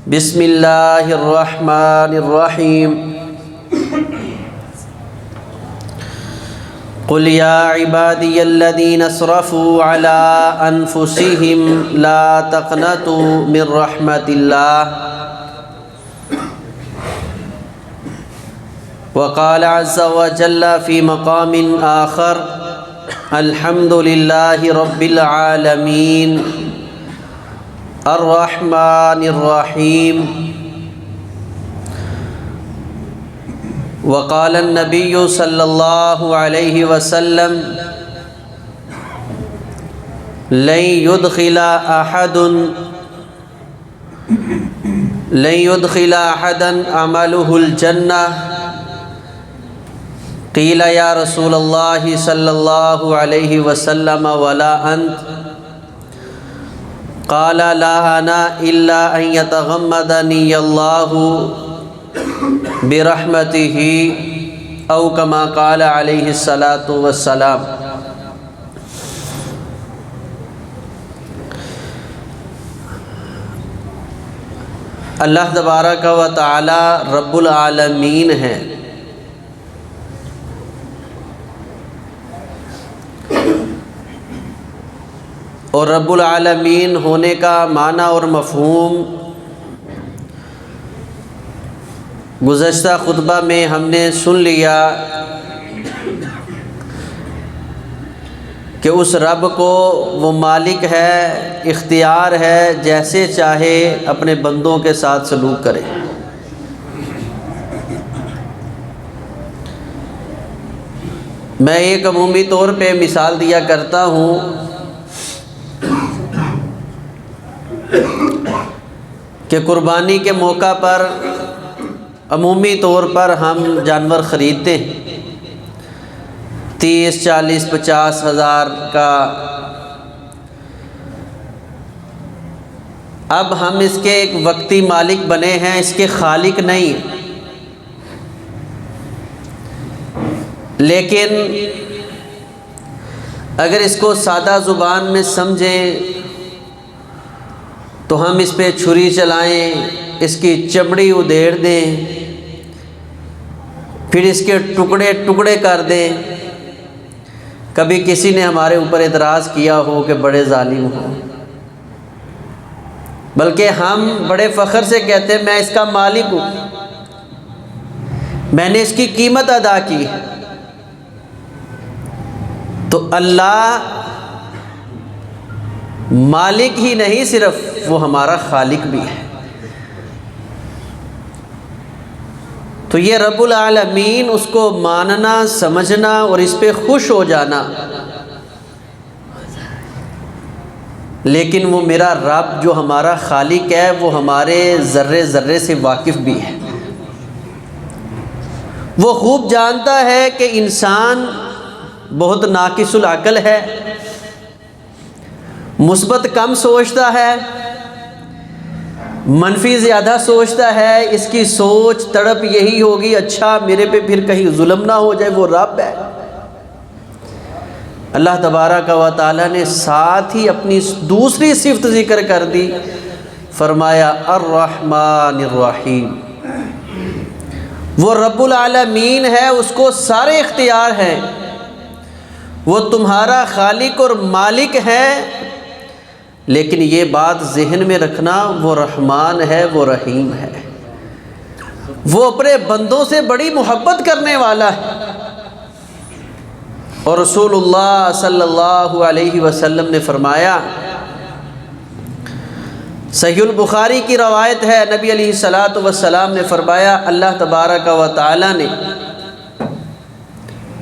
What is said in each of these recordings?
بسم اللہ الرحمن الرحیم قل یا عبادی الذین اسرفوا علی انفسهم لا تقنطوا من رحمت اللہ وقال عز وجل فی مقام آخر الحمد للہ رب العالمین الرحمن الرحیم وقال النبی صلی اللہ علیہ وسلم لن يدخل احدا عمله الجنہ قیل یا رسول اللہ صلی اللہ علیہ وسلم ولا انت قال لا انا الا ان يتغمدني الله برحمته او كما قال علیہ الصلاۃ والسلام۔ اللہ تبارک و تعالی رب العالمین ہے، اور رب العالمین ہونے کا معنی اور مفہوم گزشتہ خطبہ میں ہم نے سن لیا کہ اس رب کو وہ مالک ہے، اختیار ہے، جیسے چاہے اپنے بندوں کے ساتھ سلوک کرے۔ میں ایک عمومی طور پہ مثال دیا کرتا ہوں کہ قربانی کے موقع پر عمومی طور پر ہم جانور خریدتے ہیں 30، 40، 50 ہزار کا۔ اب ہم اس کے ایک وقتی مالک بنے ہیں، اس کے خالق نہیں۔ لیکن اگر اس کو سادہ زبان میں سمجھیں تو ہم اس پہ چھری چلائیں، اس کی چمڑی ادھیڑ دیں، پھر اس کے ٹکڑے ٹکڑے کر دیں۔ کبھی کسی نے ہمارے اوپر اعتراض کیا ہو کہ بڑے ظالم ہو، بلکہ ہم بڑے فخر سے کہتے ہیں میں اس کا مالک ہوں، میں نے اس کی قیمت ادا کی۔ تو اللہ مالک ہی نہیں، صرف وہ ہمارا خالق بھی ہے۔ تو یہ رب العالمین، اس کو ماننا، سمجھنا اور اس پہ خوش ہو جانا۔ لیکن وہ میرا رب جو ہمارا خالق ہے، وہ ہمارے ذرے ذرے سے واقف بھی ہے۔ وہ خوب جانتا ہے کہ انسان بہت ناقص العقل ہے، مثبت کم سوچتا ہے، منفی زیادہ سوچتا ہے۔ اس کی سوچ تڑپ یہی ہوگی اچھا میرے پہ پھر کہیں ظلم نہ ہو جائے۔ وہ رب ہے۔ اللہ تبارک و تعالیٰ نے ساتھ ہی اپنی دوسری صفت ذکر کر دی، فرمایا الرحمن الرحیم۔ وہ رب العالمین ہے، اس کو سارے اختیار ہیں، وہ تمہارا خالق اور مالک ہے۔ لیکن یہ بات ذہن میں رکھنا، وہ رحمان ہے، وہ رحیم ہے، وہ اپنے بندوں سے بڑی محبت کرنے والا ہے۔ اور رسول اللہ صلی اللہ علیہ وسلم نے فرمایا، صحیح البخاری کی روایت ہے، نبی علیہ الصلاۃ والسلام نے فرمایا، اللہ تبارک و تعالی نے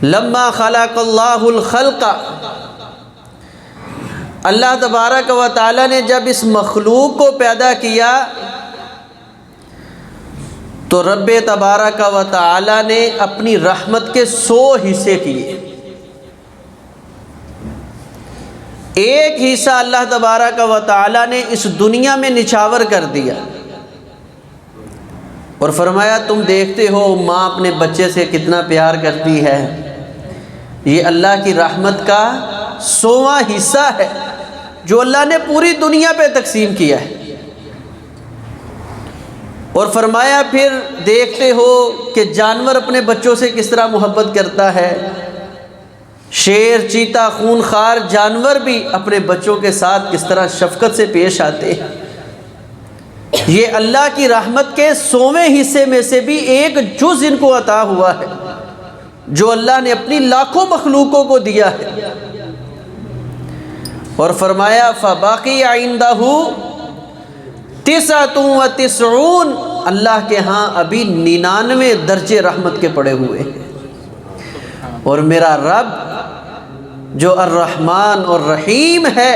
لما خلق اللہ الخلق، اللہ تبارک و تعالی نے جب اس مخلوق کو پیدا کیا تو رب تبارک و تعالی نے اپنی رحمت کے 100 حصے کیے۔ ایک حصہ اللہ تبارک و تعالی نے اس دنیا میں نچھاور کر دیا اور فرمایا تم دیکھتے ہو ماں اپنے بچے سے کتنا پیار کرتی ہے، یہ اللہ کی رحمت کا 100واں حصہ ہے جو اللہ نے پوری دنیا پہ تقسیم کیا ہے۔ اور فرمایا پھر دیکھتے ہو کہ جانور اپنے بچوں سے کس طرح محبت کرتا ہے، شیر، چیتا، خونخوار جانور بھی اپنے بچوں کے ساتھ کس طرح شفقت سے پیش آتے ہیں۔ یہ اللہ کی رحمت کے 100ویں حصے میں سے بھی ایک جز ان کو عطا ہوا ہے جو اللہ نے اپنی لاکھوں مخلوقوں کو دیا ہے۔ اور فرمایا فَبَقِيَ عِندَهُ 99، اللہ کے ہاں ابھی 99 درجے رحمت کے پڑے ہوئے ہیں، اور میرا رب جو الرحمن اور رحیم ہے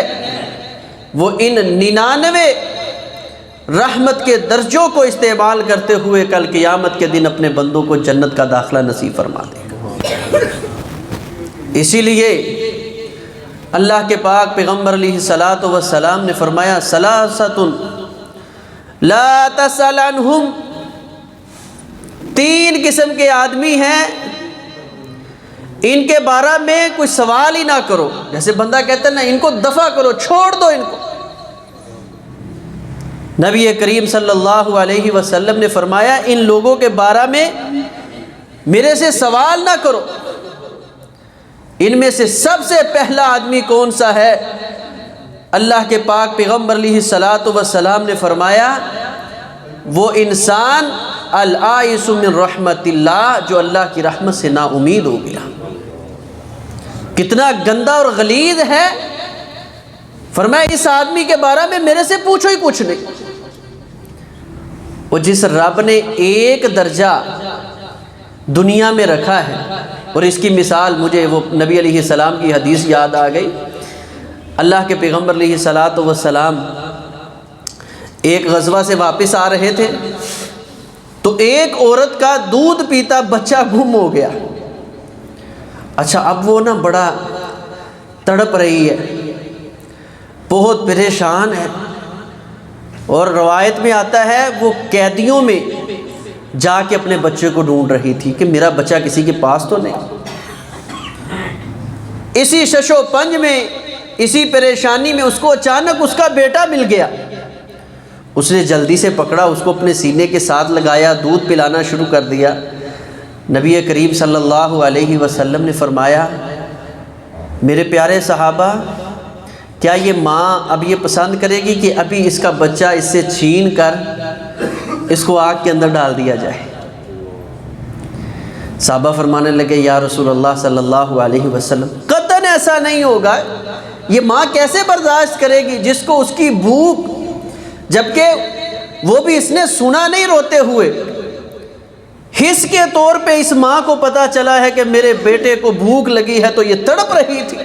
وہ ان 99 رحمت کے درجوں کو استعمال کرتے ہوئے کل قیامت کے دن اپنے بندوں کو جنت کا داخلہ نصیب فرما دے گا۔ اسی لیے اللہ کے پاک پیغمبر علیہ الصلاۃ والسلام نے فرمایا ثلاثۃ لا تسأل عنہم، 3 قسم کے آدمی ہیں ان کے بارے میں کوئی سوال ہی نہ کرو۔ جیسے بندہ کہتا ہے نا ان کو دفع کرو، چھوڑ دو ان کو۔ نبی کریم صلی اللہ علیہ وسلم نے فرمایا ان لوگوں کے بارے میں میرے سے سوال نہ کرو۔ ان میں سے سب سے پہلا آدمی کون سا ہے؟ اللہ کے پاک پیغمبر علیہ الصلاۃ والسلام نے فرمایا وہ انسان العائس من رحمت اللہ، جو اللہ کی رحمت سے نا امید ہو گیا۔ کتنا گندا اور غلیظ ہے۔ فرمایا اس آدمی کے بارے میں میرے سے پوچھو ہی کچھ نہیں۔ اور جس رب نے ایک درجہ دنیا میں رکھا ہے، اور اس کی مثال مجھے وہ نبی علیہ السلام کی حدیث یاد آ گئی۔ اللہ کے پیغمبر علیہ الصلاۃ والسلام ایک غزوہ سے واپس آ رہے تھے تو ایک عورت کا دودھ پیتا بچہ گم ہو گیا۔ اچھا اب وہ نا بڑا تڑپ رہی ہے، بہت پریشان ہے، اور روایت میں آتا ہے وہ قیدیوں میں جا کے اپنے بچے کو ڈھونڈ رہی تھی کہ میرا بچہ کسی کے پاس تو نہیں۔ اسی شش و پنج میں، اسی پریشانی میں اس کو اچانک اس کا بیٹا مل گیا۔ اس نے جلدی سے پکڑا، اس کو اپنے سینے کے ساتھ لگایا، دودھ پلانا شروع کر دیا۔ نبی کریم صلی اللہ علیہ وسلم نے فرمایا میرے پیارے صحابہ، کیا یہ ماں اب یہ پسند کرے گی کہ ابھی اس کا بچہ اس سے چھین کر اس کو آگ کے اندر ڈال دیا جائے؟ صحابہ فرمانے لگے یا رسول اللہ صلی اللہ علیہ وسلم قطعاً ایسا نہیں ہوگا، یہ ماں کیسے برداشت کرے گی جس کو اس کی بھوک، جبکہ وہ بھی اس نے سنا نہیں روتے ہوئے، حس کے طور پہ اس ماں کو پتا چلا ہے کہ میرے بیٹے کو بھوک لگی ہے تو یہ تڑپ رہی تھی،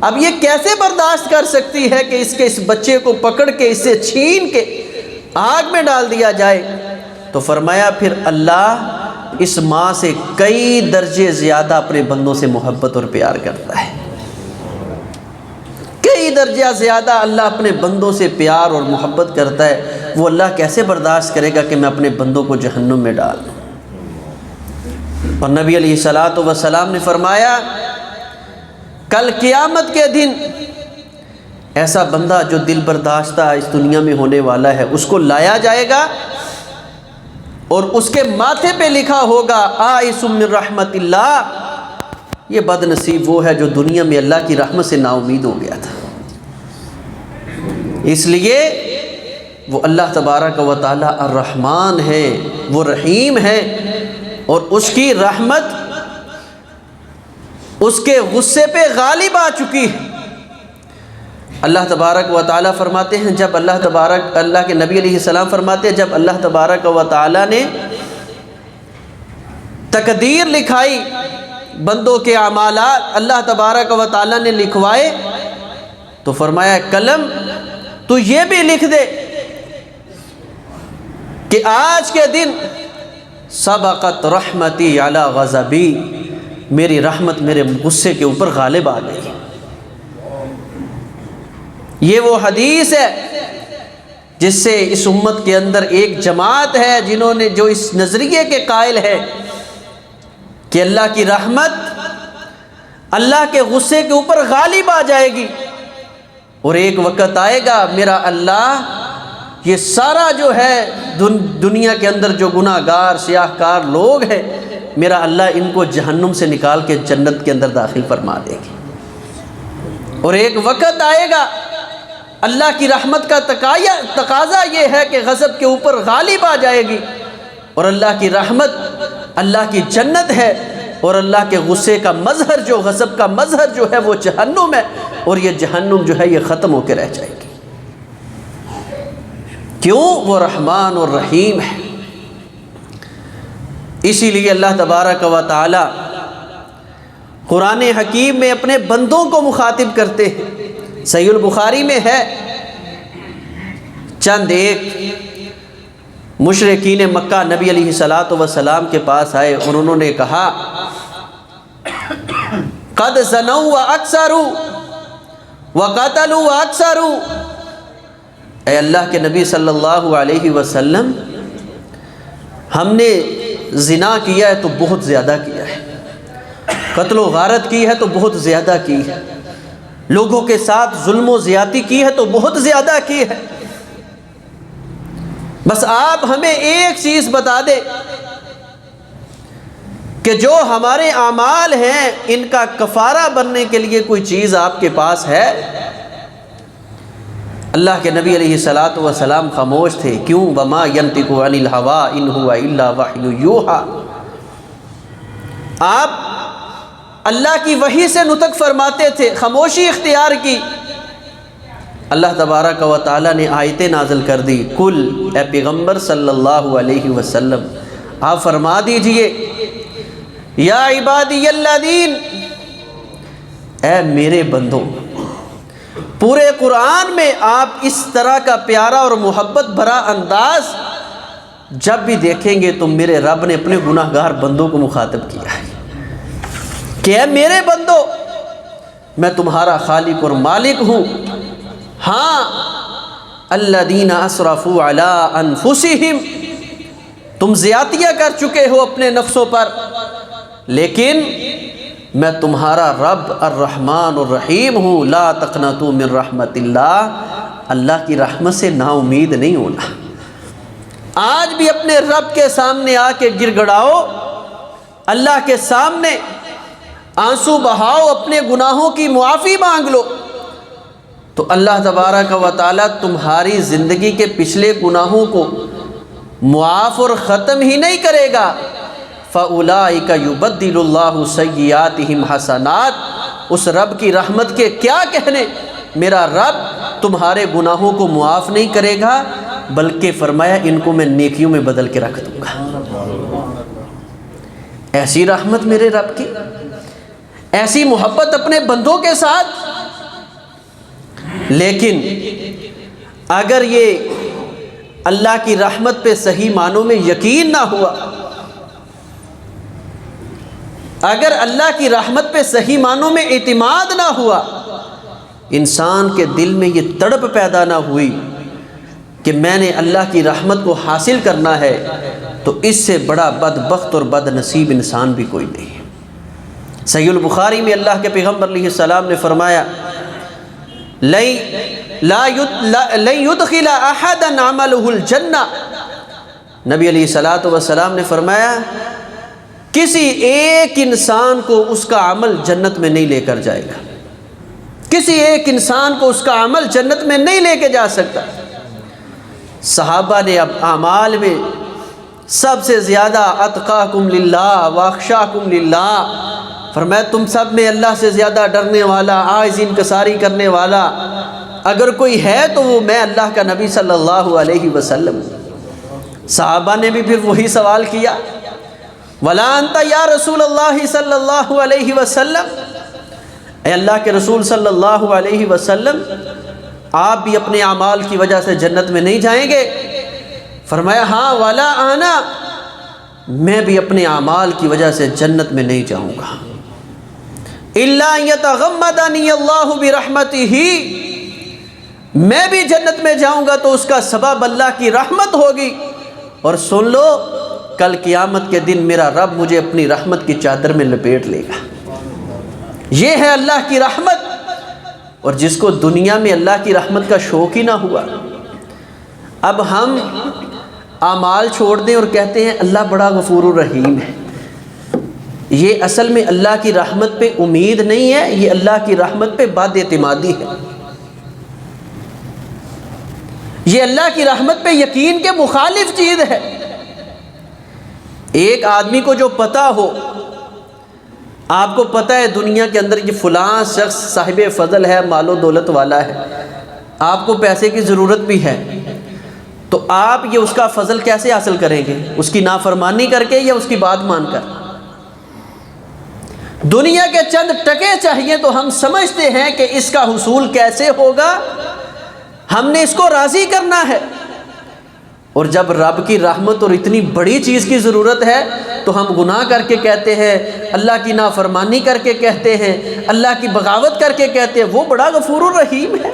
اب یہ کیسے برداشت کر سکتی ہے کہ اس بچے کو پکڑ کے اس سے چھین کے آگ میں ڈال دیا جائے؟ تو فرمایا پھر اللہ اس ماں سے کئی درجے زیادہ اپنے بندوں سے محبت اور پیار کرتا ہے، کئی درجہ زیادہ اللہ اپنے بندوں سے پیار اور محبت کرتا ہے۔ وہ اللہ کیسے برداشت کرے گا کہ میں اپنے بندوں کو جہنم میں ڈال دوں؟ اور نبی علیہ الصلاۃ والسلام نے فرمایا کل قیامت کے دن ایسا بندہ جو دل برداشتہ اس دنیا میں ہونے والا ہے، اس کو لایا جائے گا اور اس کے ماتھے پہ لکھا ہوگا آئس من رحمت اللہ۔ یہ بد نصیب وہ ہے جو دنیا میں اللہ کی رحمت سے نا امید ہو گیا تھا۔ اس لیے وہ اللہ تبارک و تعالی الرحمن ہے، وہ رحیم ہے، اور اس کی رحمت اس کے غصے پہ غالب آ چکی ہے۔ اللہ تبارک و تعالی فرماتے ہیں، جب اللہ کے نبی علیہ السلام فرماتے ہیں جب اللہ تبارک و تعالی نے تقدیر لکھائی، بندوں کے اعمالات اللہ تبارک و تعالی نے لکھوائے، تو فرمایا قلم تو یہ بھی لکھ دے کہ آج کے دن سبقت رحمتی علی غضبی، میری رحمت میرے غصے کے اوپر غالب آ گئی۔ یہ وہ حدیث ہے جس سے اس امت کے اندر ایک جماعت ہے جو اس نظریے کے قائل ہے کہ اللہ کی رحمت اللہ کے غصے کے اوپر غالب آ جائے گی، اور ایک وقت آئے گا میرا اللہ یہ سارا جو ہے دنیا کے اندر جو گناہ گار سیاہ کار لوگ ہیں، میرا اللہ ان کو جہنم سے نکال کے جنت کے اندر داخل فرما دے گی۔ اور ایک وقت آئے گا اللہ کی رحمت کا تقاضا یہ ہے کہ غضب کے اوپر غالب آ جائے گی، اور اللہ کی رحمت اللہ کی جنت ہے، اور اللہ کے غصے کا مظہر جو غضب کا مظہر جو ہے وہ جہنم ہے، اور یہ جہنم جو ہے یہ ختم ہو کے رہ جائے گی۔ کیوں؟ وہ رحمان اور رحیم ہے۔ اسی لیے اللہ تبارک و تعالی قرآن حکیم میں اپنے بندوں کو مخاطب کرتے ہیں۔ صحیح البخاری میں ہے، چند ایک مشرکین مکہ نبی علیہ الصلوۃ والسلام کے پاس آئے اور انہوں نے کہا قد زنوا واکثروا وقتلوا واکثروا، اے اللہ کے نبی صلی اللہ علیہ وسلم، ہم نے زنا کیا ہے تو بہت زیادہ کیا ہے، قتل و غارت کی ہے تو بہت زیادہ کی ہے، لوگوں کے ساتھ ظلم و زیادتی کی ہے تو بہت زیادہ کی ہے، بس آپ ہمیں ایک چیز بتا دیں کہ جو ہمارے اعمال ہیں ان کا کفارہ بننے کے لیے کوئی چیز آپ کے پاس ہے؟ اللہ کے نبی علیہ الصلوۃ والسلام خاموش تھے۔ کیوں؟ وما ينطق عن الهوى ان هو الا وحی یوحى، آپ اللہ کی وحی سے نطق فرماتے تھے، خاموشی اختیار کی۔ اللہ تبارک و تعالی نے آیتیں نازل کر دی، کل، اے پیغمبر صلی اللہ علیہ وسلم آپ فرما دیجئے، یا عبادی الذین، اے میرے بندوں۔ پورے قرآن میں آپ اس طرح کا پیارا اور محبت بھرا انداز جب بھی دیکھیں گے تو میرے رب نے اپنے گناہ گار بندوں کو مخاطب کیا ہے کہ اے میرے بندو، میں تمہارا خالق اور مالک ہوں۔ ہاں، الذین اسرفوا علی انفسہم، تم زیادتیاں کر چکے ہو اپنے نفسوں پر، لیکن میں تمہارا رب الرحمن الرحیم ہوں۔ لا تقنطوا من رحمت اللہ، اللہ کی رحمت سے نا امید نہیں ہونا۔ آج بھی اپنے رب کے سامنے آ کے گر گڑاؤ، اللہ کے سامنے آنسو بہاؤ، اپنے گناہوں کی معافی مانگ لو، تو اللہ تبارک و تعالی تمہاری زندگی کے پچھلے گناہوں کو معاف اور ختم ہی نہیں کرے گا۔ فَأُولَئِكَ يُبَدِّلُ اللَّهُ سَيِّئَاتِهِمْ حَسَنَاتٍ، اس رب کی رحمت کے کیا کہنے، میرا رب تمہارے گناہوں کو معاف نہیں کرے گا بلکہ فرمایا ان کو میں نیکیوں میں بدل کے رکھ دوں گا۔ ایسی رحمت میرے رب کی، ایسی محبت اپنے بندوں کے ساتھ۔ لیکن اگر یہ اللہ کی رحمت پہ صحیح معنوں میں یقین نہ ہوا، اگر اللہ کی رحمت پہ صحیح معنوں میں اعتماد نہ ہوا، انسان کے دل میں یہ تڑپ پیدا نہ ہوئی کہ میں نے اللہ کی رحمت کو حاصل کرنا ہے، تو اس سے بڑا بدبخت اور بد نصیب انسان بھی کوئی نہیں ہے۔ صحیح البخاری میں اللہ کے پیغمبر علیہ السلام نے فرمایا، لَن يُدْخِلَ أَحَدًا عَمَلُهُ الْجَنَّةَ، نبی علیہ الصلوۃ والسلام نے فرمایا کسی ایک انسان کو اس کا عمل جنت میں نہیں لے کر جائے گا، کسی ایک انسان کو اس کا عمل جنت میں نہیں لے کے جا سکتا۔ صحابہ نے اب اعمال میں سب سے زیادہ اتقاکم للہ واخشاکم للہ، فرمایا تم سب میں اللہ سے زیادہ ڈرنے والا، عاجز انکساری کرنے والا اگر کوئی ہے تو وہ میں اللہ کا نبی صلی اللہ علیہ وسلم۔ صحابہ نے بھی پھر وہی سوال کیا، ولا انت یا رسول اللہ صلی اللہ علیہ وسلم، اے اللہ کے رسول صلی اللہ علیہ وسلم آپ بھی اپنے اعمال کی وجہ سے جنت میں نہیں جائیں گے؟ فرمایا ہاں، ولا انا، میں بھی اپنے اعمال کی وجہ سے جنت میں نہیں جاؤں گا۔ الا یتغمدنی اللہ برحمتہ، میں بھی جنت میں جاؤں گا تو اس کا سبب اللہ کی رحمت ہوگی۔ اور سن لو، کل قیامت کے دن میرا رب مجھے اپنی رحمت کی چادر میں لپیٹ لے گا۔ یہ ہے اللہ کی رحمت۔ اور جس کو دنیا میں اللہ کی رحمت کا شوق ہی نہ ہوا، اب ہم اعمال چھوڑ دیں اور کہتے ہیں اللہ بڑا غفور الرحیم ہے، یہ اصل میں اللہ کی رحمت پہ امید نہیں ہے، یہ اللہ کی رحمت پہ بد اعتمادی ہے، یہ اللہ کی رحمت پہ یقین کے مخالف چیز ہے۔ ایک آدمی کو جو پتہ ہو، آپ کو پتہ ہے دنیا کے اندر کہ فلاں شخص صاحب فضل ہے، مال و دولت والا ہے، آپ کو پیسے کی ضرورت بھی ہے، تو آپ یہ اس کا فضل کیسے حاصل کریں گے؟ اس کی نافرمانی کر کے یا اس کی بات مان کر؟ دنیا کے چند ٹکے چاہیے تو ہم سمجھتے ہیں کہ اس کا حصول کیسے ہوگا، ہم نے اس کو راضی کرنا ہے، اور جب رب کی رحمت اور اتنی بڑی چیز کی ضرورت ہے تو ہم گناہ کر کے کہتے ہیں، اللہ کی نافرمانی کر کے کہتے ہیں، اللہ کی بغاوت کر کے کہتے ہیں وہ بڑا غفور الرحیم ہے۔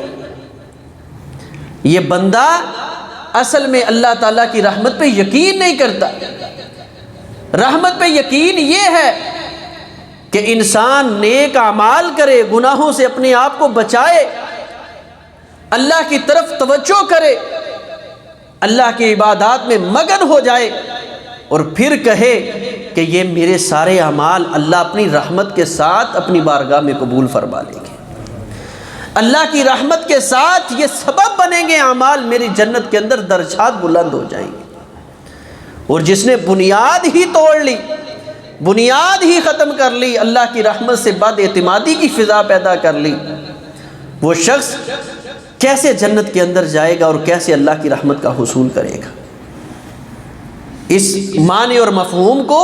یہ بندہ اصل میں اللہ تعالیٰ کی رحمت پہ یقین نہیں کرتا۔ رحمت پہ یقین یہ ہے کہ انسان نیک اعمال کرے، گناہوں سے اپنے آپ کو بچائے، اللہ کی طرف توجہ کرے، اللہ کی عبادات میں مگن ہو جائے، اور پھر کہے کہ یہ میرے سارے اعمال اللہ اپنی رحمت کے ساتھ اپنی بارگاہ میں قبول فرما لیں گے، اللہ کی رحمت کے ساتھ یہ سبب بنیں گے اعمال، میری جنت کے اندر درجات بلند ہو جائیں گے۔ اور جس نے بنیاد ہی توڑ لی، بنیاد ہی ختم کر لی، اللہ کی رحمت سے بد اعتمادی کی فضا پیدا کر لی، وہ شخص کیسے جنت کے اندر جائے گا اور کیسے اللہ کی رحمت کا حصول کرے گا؟ اس معنی اور مفہوم کو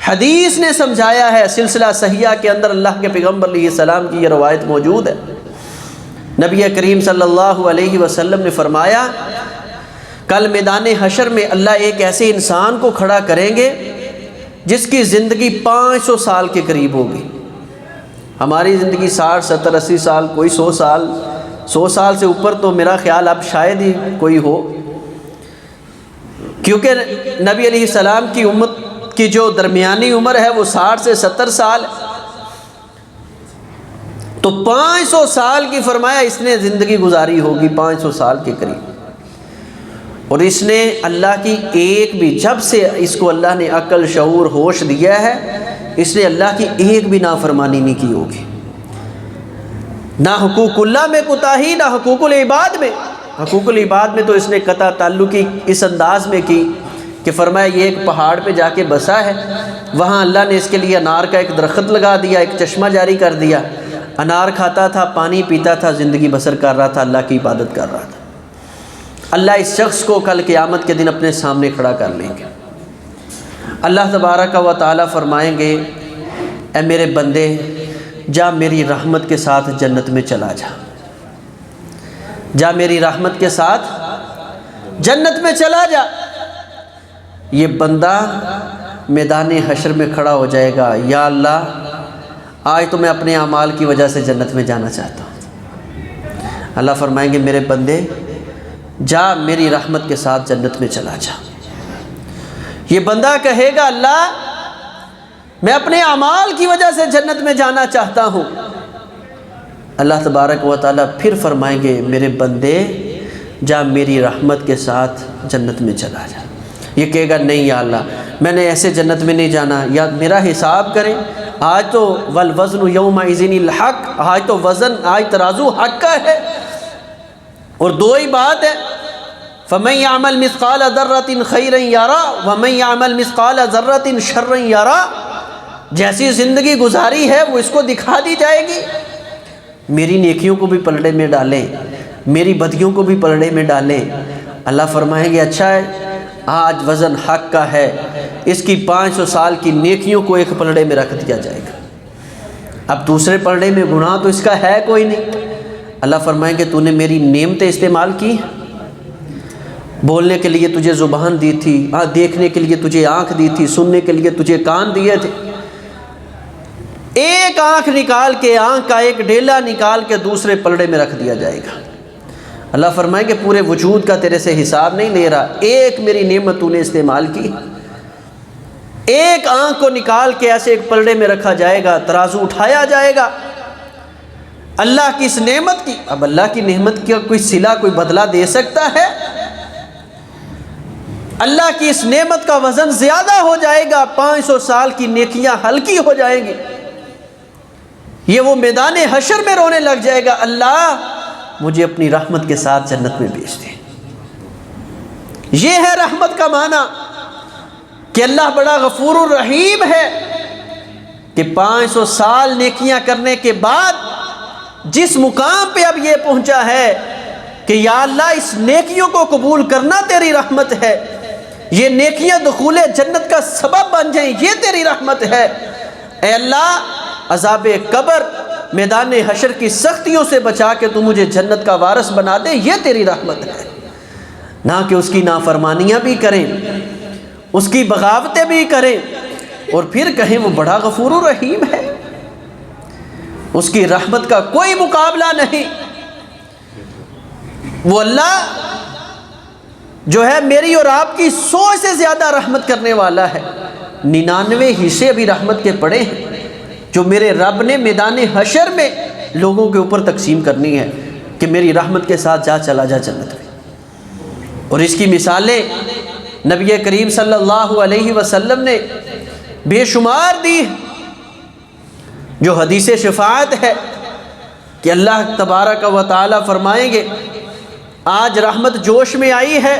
حدیث نے سمجھایا ہے۔ سلسلہ صحیحہ کے اندر اللہ کے پیغمبر علیہ السلام کی یہ روایت موجود ہے۔ نبی کریم صلی اللہ علیہ وسلم نے فرمایا، کل میدان حشر میں اللہ ایک ایسے انسان کو کھڑا کریں گے جس کی زندگی 500 سال کے قریب ہوگی۔ ہماری زندگی 60 70 80 سال، کوئی 100 سال سے اوپر تو میرا خیال اب شاید ہی کوئی ہو، کیونکہ نبی علیہ السلام کی امت کی جو درمیانی عمر ہے وہ 60 سے 70 سال، تو 500 سال کی فرمایا اس نے زندگی گزاری ہوگی، 500 سال کے قریب، اور اس نے اللہ کی ایک بھی، جب سے اس کو اللہ نے عقل شعور ہوش دیا ہے، اس نے اللہ کی ایک بھی نافرمانی نہیں کی ہوگی، نہ حقوق اللہ میں کوتاہی، نہ حقوق العباد میں۔ حقوق العباد میں تو اس نے قطع تعلقی اس انداز میں کی کہ فرمایا یہ ایک پہاڑ پہ جا کے بسا ہے، وہاں اللہ نے اس کے لیے انار کا ایک درخت لگا دیا، ایک چشمہ جاری کر دیا، انار کھاتا تھا، پانی پیتا تھا، زندگی بسر کر رہا تھا، اللہ کی عبادت کر رہا تھا۔ اللہ اس شخص کو کل قیامت کے دن اپنے سامنے کھڑا کر لیں گے۔ اللہ تبارک و تعالیٰ فرمائیں گے، اے میرے بندے جا میری رحمت کے ساتھ جنت میں چلا جا، جا میری رحمت کے ساتھ جنت میں چلا جا۔ یہ بندہ میدان حشر میں کھڑا ہو جائے گا، یا اللہ آج تو میں اپنے اعمال کی وجہ سے جنت میں جانا چاہتا ہوں۔ اللہ فرمائیں گے میرے بندے جا میری رحمت کے ساتھ جنت میں چلا جا۔ یہ بندہ کہے گا اللہ میں اپنے اعمال کی وجہ سے جنت میں جانا چاہتا ہوں۔ اللہ تبارک و تعالیٰ پھر فرمائیں گے میرے بندے جا میری رحمت کے ساتھ جنت میں چلا جا۔ یہ کہے گا نہیں یا اللہ میں نے ایسے جنت میں نہیں جانا، یا میرا حساب کریں، آج تو والوزن یومئذ الحق، آج تو وزن، آج ترازو حق کا ہے، اور دو ہی بات ہے، فَمَن يَعْمَلْ مِثْقَالَ ذَرَّةٍ خَيْرًا يَرَى وَمَن يَعْمَلْ مِثْقَالَ ذَرَّةٍ شَرًّا يَرَى۔ جیسی زندگی گزاری ہے وہ اس کو دکھا دی جائے گی، میری نیکیوں کو بھی پلڑے میں ڈالیں، میری بدیوں کو بھی پلڑے میں ڈالیں۔ اللہ فرمائیں گے اچھا ہے، آج وزن حق کا ہے، اس کی 500 سال کی نیکیوں کو ایک پلڑے میں رکھ دیا جائے گا، اب دوسرے پلڑے میں گناہ تو اس کا ہے کوئی نہیں۔ اللہ فرمائیں گے تو نے میری نعمتیں استعمال کی، بولنے کے لیے تجھے زبان دی تھی، دیکھنے کے لیے تجھے آنکھ دی تھی، سننے کے لیے تجھے کان دیے تھے، ایک آنکھ نکال کے، آنکھ کا ایک ڈیلا نکال کے دوسرے پلڑے میں رکھ دیا جائے گا۔ اللہ فرمائیں گے پورے وجود کا تیرے سے حساب نہیں لے رہا، ایک میری نعمت تو نے استعمال کی، ایک آنکھ کو نکال کے ایسے ایک پلڑے میں رکھا جائے گا، ترازو اٹھایا جائے گا، اللہ کی اس نعمت کی، اب اللہ کی نعمت کا کوئی صلہ، کوئی بدلہ دے سکتا ہے؟ اللہ کی اس نعمت کا وزن زیادہ ہو جائے گا، 500 سال کی نیکیاں ہلکی ہو جائیں گی، یہ وہ میدان حشر میں رونے لگ جائے گا، اللہ مجھے اپنی رحمت کے ساتھ جنت میں بھیج دے۔ یہ ہے رحمت کا معنی کہ اللہ بڑا غفور الرحیم ہے کہ 500 سال نیکیاں کرنے کے بعد جس مقام پہ اب یہ پہنچا ہے کہ یا اللہ اس نیکیوں کو قبول کرنا تیری رحمت ہے، یہ نیکیاں دخول جنت کا سبب بن جائیں، یہ تیری رحمت ہے۔ اے اللہ عذاب قبر، میدان حشر کی سختیوں سے بچا کے تو مجھے جنت کا وارث بنا دے، یہ تیری رحمت ہے۔ نہ کہ اس کی نافرمانیاں بھی کریں، اس کی بغاوتیں بھی کریں اور پھر کہیں وہ بڑا غفور الرحیم ہے، اس کی رحمت کا کوئی مقابلہ نہیں۔ وہ اللہ جو ہے میری اور آپ کی 100 سے زیادہ رحمت کرنے والا ہے، 99 حصے بھی رحمت کے پڑے ہیں جو میرے رب نے میدان حشر میں لوگوں کے اوپر تقسیم کرنی ہے کہ میری رحمت کے ساتھ جا چلا جا جنت میں۔ اور اس کی مثالیں نبی کریم صلی اللہ علیہ وسلم نے بے شمار دی، جو حدیث شفاعت ہے کہ اللہ تبارک و تعالی فرمائیں گے آج رحمت جوش میں آئی ہے،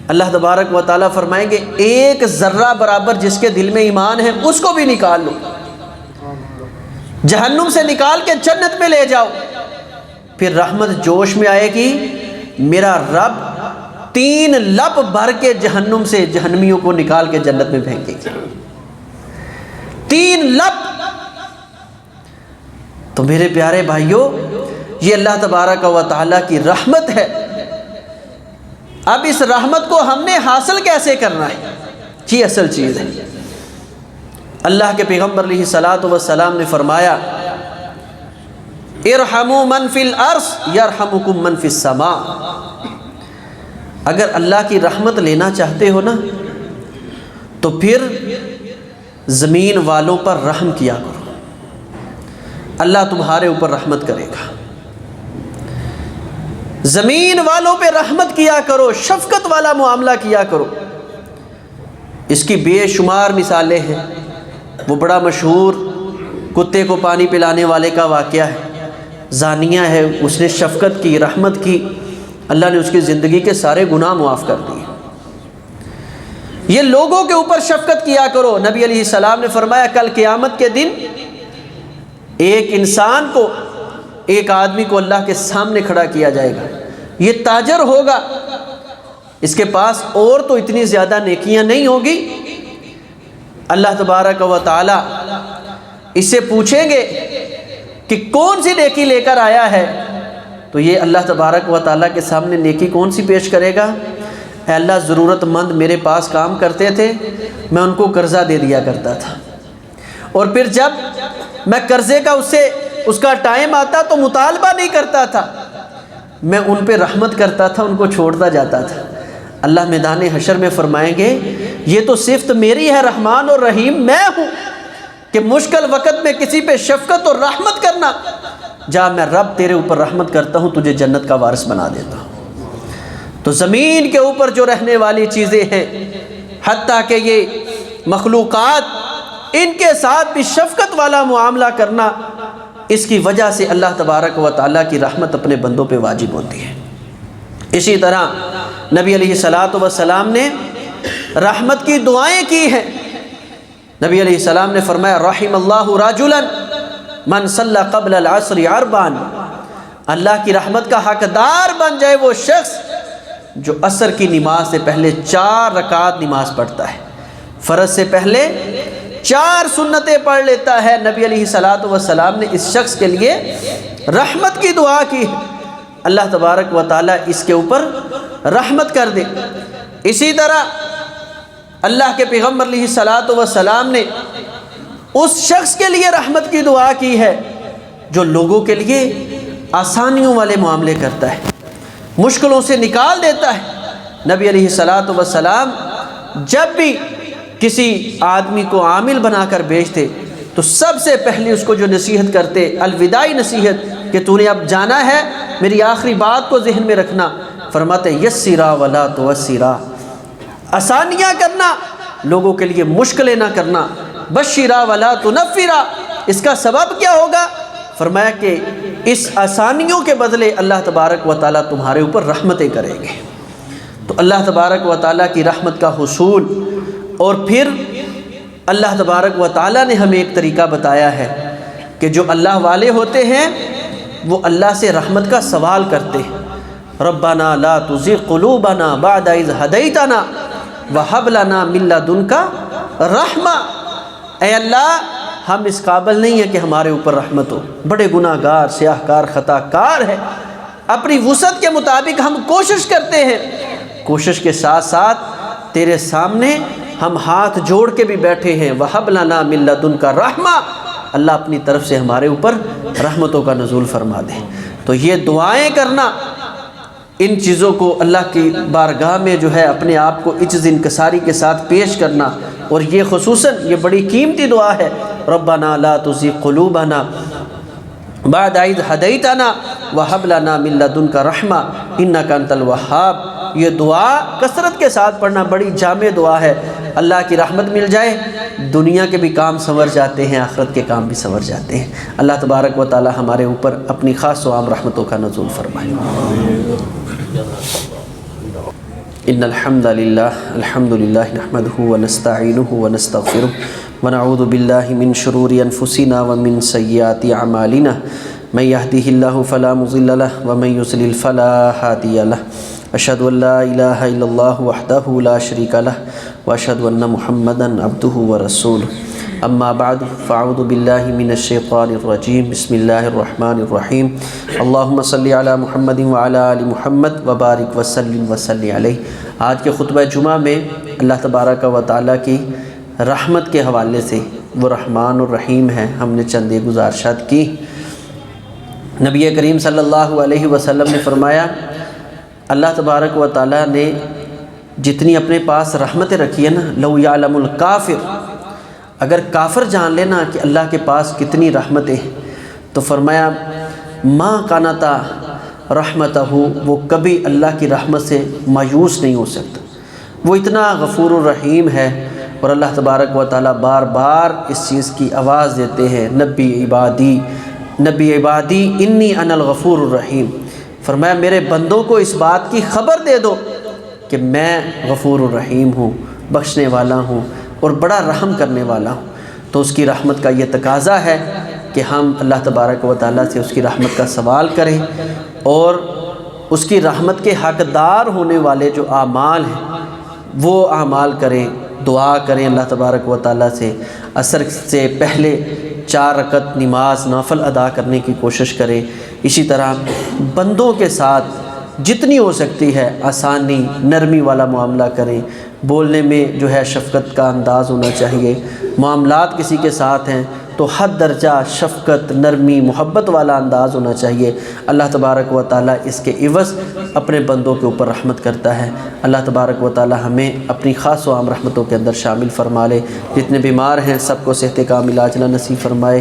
اللہ تبارک و تعالی فرمائیں گے ایک ذرہ برابر جس کے دل میں ایمان ہے اس کو بھی نکال لو، جہنم سے نکال کے جنت میں لے جاؤ۔ پھر رحمت جوش میں آئے گی، میرا رب 3 لپ بھر کے جہنم سے جہنمیوں کو نکال کے جنت میں پھینکے گی، 3 لپ۔ تو میرے پیارے بھائیوں، یہ اللہ تبارک و تعالیٰ کی رحمت ہے۔ اب اس رحمت کو ہم نے حاصل کیسے کرنا ہے، یہ اصل چیز ہے۔ اللہ کے پیغمبر علیہ الصلوۃ والسلام نے فرمایا ارحموا من فی الارض یرحمکم من فی السماء۔ اگر اللہ کی رحمت لینا چاہتے ہو نا تو پھر زمین والوں پر رحم کیا کرو، اللہ تمہارے اوپر رحمت کرے گا۔ زمین والوں پہ رحمت کیا کرو، شفقت والا معاملہ کیا کرو۔ اس کی بے شمار مثالیں ہیں۔ وہ بڑا مشہور کتے کو پانی پلانے والے کا واقعہ ہے، زانیہ ہے، اس نے شفقت کی، رحمت کی، اللہ نے اس کی زندگی کے سارے گناہ معاف کر دیے۔ یہ لوگوں کے اوپر شفقت کیا کرو۔ نبی علیہ السلام نے فرمایا کل قیامت کے دن ایک انسان کو، ایک آدمی کو اللہ کے سامنے کھڑا کیا جائے گا، یہ تاجر ہوگا، اس کے پاس اور تو اتنی زیادہ نیکیاں نہیں ہوگی۔ اللہ تبارک و تعالی اس سے پوچھیں گے کہ کون سی نیکی لے کر آیا ہے، تو یہ اللہ تبارک و تعالیٰ کے سامنے نیکی کون سی پیش کرے گا؟ اے اللہ ضرورت مند میرے پاس کام کرتے تھے، میں ان کو قرضہ دے دیا کرتا تھا، اور پھر جب میں قرضے کا اس کا ٹائم آتا تو مطالبہ نہیں کرتا تھا، میں ان پہ رحمت کرتا تھا، ان کو چھوڑتا جاتا تھا۔ اللہ میدان حشر میں فرمائیں گے یہ تو صفت میری ہے، رحمان اور رحیم میں ہوں کہ مشکل وقت میں کسی پہ شفقت اور رحمت کرنا۔ جا میں رب تیرے اوپر رحمت کرتا ہوں، تجھے جنت کا وارث بنا دیتا ہوں۔ تو زمین کے اوپر جو رہنے والی چیزیں ہیں، حتیٰ کہ یہ مخلوقات، ان کے ساتھ بھی شفقت والا معاملہ کرنا، اس کی وجہ سے اللہ تبارک و تعالیٰ کی رحمت اپنے بندوں پہ واجب ہوتی ہے۔ اسی طرح نبی علیہ الصلوۃ والسلام نے رحمت کی دعائیں کی ہیں۔ نبی علیہ السلام نے فرمایا رحم اللہ رجلا من صلی قبل العصر اربعا، اللہ کی رحمت کا حقدار بن جائے وہ شخص جو عصر کی نماز سے پہلے 4 رکعت نماز پڑھتا ہے، فرض سے پہلے 4 سنتیں پڑھ لیتا ہے۔ نبی علیہ الصلوۃ والسلام نے اس شخص کے لیے رحمت کی دعا کی ہے، اللہ تبارک و تعالیٰ اس کے اوپر رحمت کر دے۔ اسی طرح اللہ کے پیغمبر علیہ الصلوۃ والسلام نے اس شخص کے لیے رحمت کی دعا کی ہے جو لوگوں کے لیے آسانیوں والے معاملے کرتا ہے، مشکلوں سے نکال دیتا ہے۔ نبی علیہ الصلوۃ والسلام جب بھی کسی آدمی کو عامل بنا کر بھیجتے تو سب سے پہلی اس کو جو نصیحت کرتے، الوداعی نصیحت کہ تو نے اب جانا ہے، میری آخری بات کو ذہن میں رکھنا، فرماتے یسرا ولا تعسرا، آسانیاں کرنا، لوگوں کے لیے مشکلیں نہ کرنا، بشرا ولا تنفرا۔ اس کا سبب کیا ہوگا؟ فرمایا کہ اس آسانیوں کے بدلے اللہ تبارک و تعالیٰ تمہارے اوپر رحمتیں کریں گے۔ تو اللہ تبارک و تعالیٰ کی رحمت کا حصول، اور پھر اللہ تبارک و تعالیٰ نے ہمیں ایک طریقہ بتایا ہے کہ جو اللہ والے ہوتے ہیں وہ اللہ سے رحمت کا سوال کرتے ہیں۔ ربنا لا تزغ قلوبنا بعد اذ ہدیتنا وہب لنا من لدنک رحمہ، اے اللہ ہم اس قابل نہیں ہیں کہ ہمارے اوپر رحمت ہو، بڑے گناہ گار، سیاہ کار، خطا کار ہے، اپنی وسعت کے مطابق ہم کوشش کرتے ہیں، کوشش کے ساتھ ساتھ تیرے سامنے ہم ہاتھ جوڑ کے بھی بیٹھے ہیں، وہب لنا من لدنک رحمہ، اللہ اپنی طرف سے ہمارے اوپر رحمتوں کا نزول فرما دے۔ تو یہ دعائیں کرنا، ان چیزوں کو اللہ کی بارگاہ میں جو ہے اپنے آپ کو عجز انکساری کے ساتھ پیش کرنا، اور یہ خصوصاً یہ بڑی قیمتی دعا ہے، ربنا لا تزغ قلوبنا بعد اذ ہدیتنا وہب لنا من لدنک رحمہ انک انت الوہاب۔ یہ دعا کثرت کے ساتھ پڑھنا بڑی جامع دعا ہے، اللہ کی رحمت مل جائے، دنیا کے بھی کام سنور جاتے ہیں، آخرت کے کام بھی سنور جاتے ہیں۔ اللہ تبارک و تعالی ہمارے اوپر اپنی خاص و عام رحمتوں کا نزول فرمائے۔ ان الحمد للہ نحمده ونستعینه ونستغفره ونعوذ باللہ من شرور انفسنا ومن سیئات اعمالنا من يهده الله فلا مضل له ومن يضلل فلا هادي له اشهد ان لا اله الا الله وحده لا شريك له واشهد ان محمدا عبده ورسوله اما بعد فاعوذ باللہ من الشیطان الرجیم بسم اللہ الرحمن الرحیم اللہم صلی علی محمد وعلی آل محمد وبارک وسلم وصلی علیہ۔ آج کے خطبہ جمعہ میں اللہ تبارک و تعالیٰ کی رحمت کے حوالے سے، وہ رحمان الرحیم ہیں، ہم نے چند گزارشات کی۔ نبی کریم صلی اللہ علیہ وسلم نے فرمایا اللہ تبارک و تعالیٰ نے جتنی اپنے پاس رحمتیں رکھی ہیں نا، لو یعلم الکافر، اگر کافر جان لینا کہ اللہ کے پاس کتنی رحمتیں ہیں، تو فرمایا ما قنطا رحمتہ، وہ کبھی اللہ کی رحمت سے مایوس نہیں ہو سکتا، وہ اتنا غفور الرحیم ہے۔ اور اللہ تبارک و تعالیٰ بار بار اس چیز کی آواز دیتے ہیں، نبی عبادی انی انا الغفور الرحیم، فرمایا میرے بندوں کو اس بات کی خبر دے دو کہ میں غفور الرحیم ہوں، بخشنے والا ہوں اور بڑا رحم کرنے والا ہوں۔ تو اس کی رحمت کا یہ تقاضا ہے کہ ہم اللہ تبارک و تعالیٰ سے اس کی رحمت کا سوال کریں، اور اس کی رحمت کے حقدار ہونے والے جو اعمال ہیں وہ اعمال کریں، دعا کریں اللہ تبارک و تعالیٰ سے، عصر سے پہلے 4 رکعت نماز نافل ادا کرنے کی کوشش کریں۔ اسی طرح بندوں کے ساتھ جتنی ہو سکتی ہے آسانی، نرمی والا معاملہ کریں، بولنے میں جو ہے شفقت کا انداز ہونا چاہیے، معاملات کسی کے ساتھ ہیں تو حد درجہ شفقت، نرمی، محبت والا انداز ہونا چاہیے۔ اللہ تبارک و تعالیٰ اس کے عوض اپنے بندوں کے اوپر رحمت کرتا ہے۔ اللہ تبارک و تعالیٰ ہمیں اپنی خاص و عام رحمتوں کے اندر شامل فرما لے۔ جتنے بیمار ہیں سب کو صحت کاملہ عاجلہ نصیب فرمائے۔